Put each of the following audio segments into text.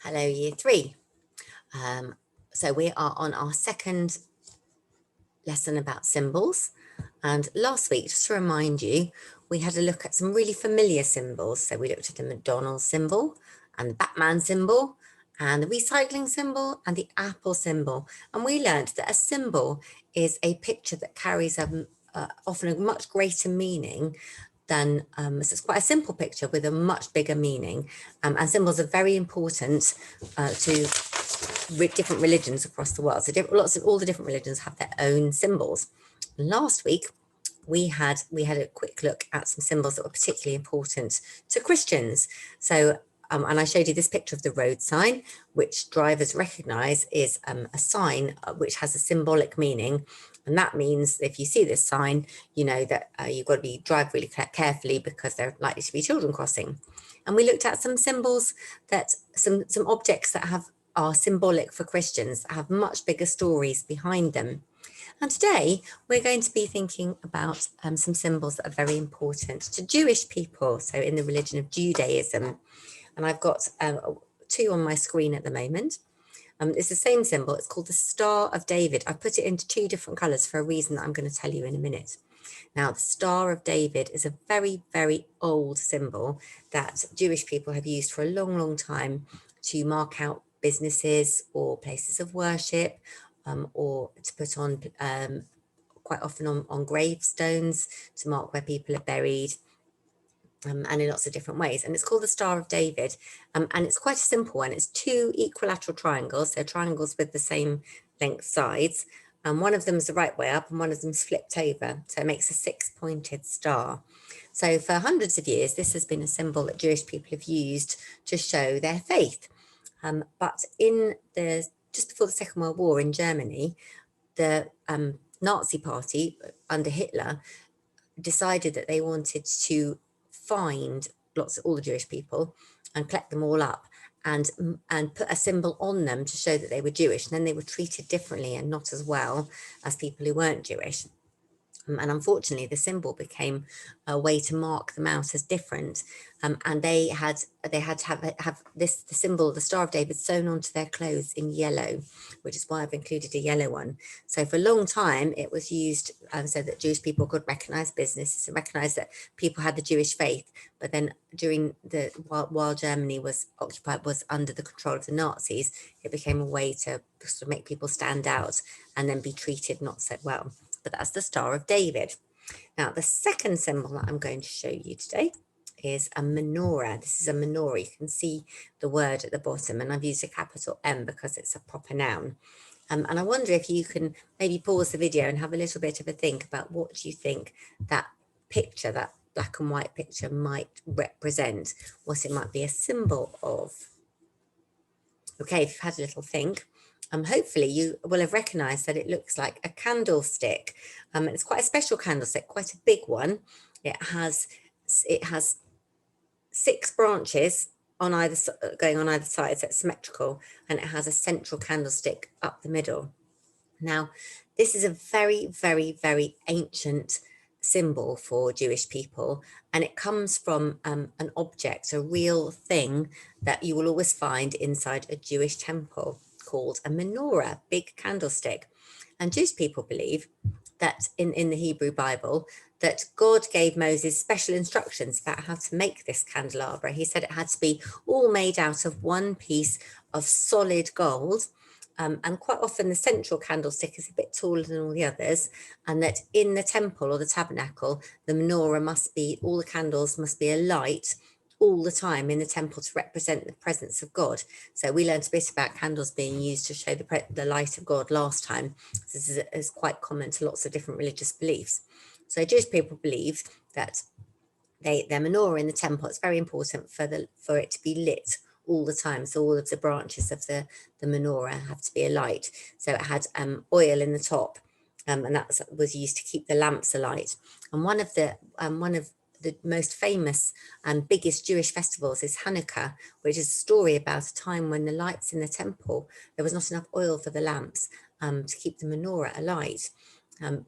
Hello, year three. So we are on our second lesson about symbols. And last week, just to remind you, we had a look at some really familiar symbols. So we looked at the McDonald's symbol and the Batman symbol and the recycling symbol and the apple symbol. And we learned that a symbol is a picture that carries often a much greater meaning than, so it's quite a simple picture with a much bigger meaning. And symbols are very important to different religions across the world. So all the different religions have their own symbols. Last week, we had a quick look at some symbols that were particularly important to Christians. So, and I showed you this picture of the road sign, which drivers recognize is a sign which has a symbolic meaning. And that means if you see this sign, you know that you've got to drive really carefully because there are likely to be children crossing. And we looked at some symbols that some objects that are symbolic for Christians, have much bigger stories behind them. And today we're going to be thinking about some symbols that are very important to Jewish people, so in the religion of Judaism. And I've got two on my screen at the moment. It's the same symbol. It's called the Star of David. I put it into two different colours for a reason that I'm going to tell you in a minute. Now, the Star of David is a very, very old symbol that Jewish people have used for a long, long time to mark out businesses or places of worship, or to put on quite often on gravestones to mark where people are buried. And in lots of different ways. And it's called the Star of David. And it's quite a simple one. It's two equilateral triangles. So triangles with the same length sides. And one of them is the right way up and one of them's flipped over. So it makes a six-pointed star. So for hundreds of years, this has been a symbol that Jewish people have used to show their faith. But just before the Second World War in Germany, the Nazi party under Hitler decided that they wanted to find all the Jewish people and collect them all up and put a symbol on them to show that they were Jewish. And then they were treated differently and not as well as people who weren't Jewish. And unfortunately, the symbol became a way to mark them out as different. And they had to have the symbol, the Star of David, sewn onto their clothes in yellow, which is why I've included a yellow one. So for a long time, it was used so that Jewish people could recognize businesses and recognize that people had the Jewish faith. But then during while Germany was under the control of the Nazis, it became a way to sort of make people stand out and then be treated not so well. But that's the Star of David. Now, the second symbol that I'm going to show you today is a menorah. This is a menorah. You can see the word at the bottom, and I've used a capital M because it's a proper noun. And I wonder if you can maybe pause the video and have a little bit of a think about what you think that picture, that black and white picture, might represent, what it might be a symbol of. Okay, if you've had a little think, hopefully you will have recognised that it looks like a candlestick. It's quite a special candlestick, quite a big one. It has 6 branches on going on either side, so it's symmetrical, and it has a central candlestick up the middle. Now, this is a very, very, very ancient symbol for Jewish people, and it comes from an object, a real thing that you will always find inside a Jewish temple called a menorah, big candlestick. And Jewish people believe that in the Hebrew Bible, that God gave Moses special instructions about how to make this candelabra. He said it had to be all made out of one piece of solid gold. And quite often the central candlestick is a bit taller than all the others, and that in the temple or the tabernacle, the menorah all the candles must be alight all the time in the temple to represent the presence of God. So we learned a bit about candles being used to show the light of God last time. This is quite common to lots of different religious beliefs. So Jewish people believe that their menorah in the temple, it's very important for it to be lit all the time. So all of the branches of the menorah have to be alight. So it had oil in the top, and that was used to keep the lamps alight. And one of the most famous and biggest Jewish festivals is Hanukkah, which is a story about a time when the lights in the temple, there was not enough oil for the lamps to keep the menorah alight.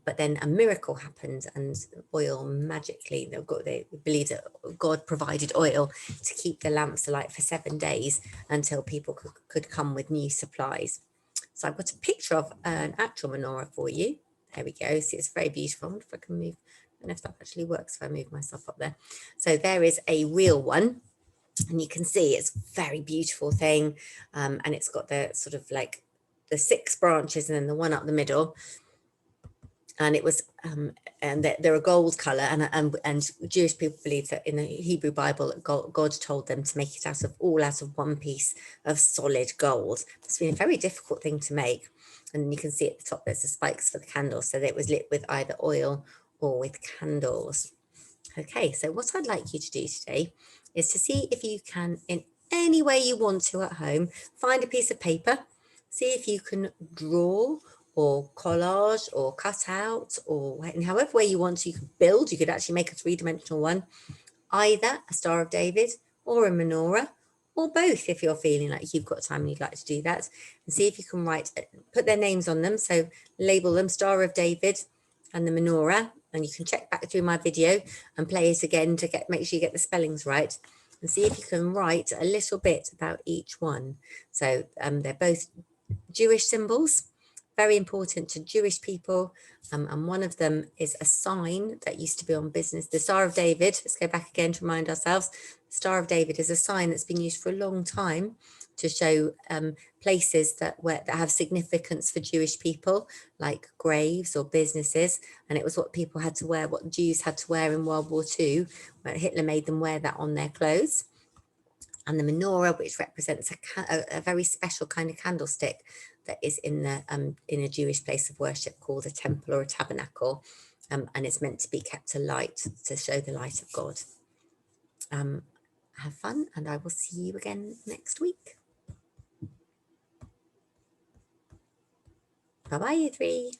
But then a miracle happened, and oil magically, they believe that God provided oil to keep the lamps alight for 7 days until people could come with new supplies. So I've got a picture of an actual menorah for you. There we go. See, it's very beautiful. I wonder if I can move. I don't know if that actually works if I move myself up there. So there is a real one. And you can see it's a very beautiful thing. And it's got the sort of like the 6 branches and then the one up the middle. And it was, and they're a gold color, and Jewish people believe that in the Hebrew Bible, God told them to make it out of one piece of solid gold. It's been a very difficult thing to make. And you can see at the top, there's the spikes for the candles. So that it was lit with either oil or with candles. Okay, so what I'd like you to do today is to see if you can, in any way you want to at home, find a piece of paper, see if you can draw or collage or cut out, or in however way you want to, you could build. You could actually make a 3-dimensional one, either a Star of David or a menorah, or both if you're feeling like you've got time and you'd like to do that, and see if you can put their names on them. So label them Star of David and the menorah, and you can check back through my video and play it again to make sure you get the spellings right, and see if you can write a little bit about each one. So they're both Jewish symbols, very important to Jewish people. And one of them is a sign that used to be on business. The Star of David, let's go back again to remind ourselves. The Star of David is a sign that's been used for a long time to show places that have significance for Jewish people, like graves or businesses. And it was what people had to wear, what Jews had to wear in World War II, where Hitler made them wear that on their clothes. And the menorah, which represents a very special kind of candlestick that is in a Jewish place of worship called a temple or a tabernacle, and it's meant to be kept alight to show the light of God. Have fun, and I will see you again next week. Bye-bye, you three.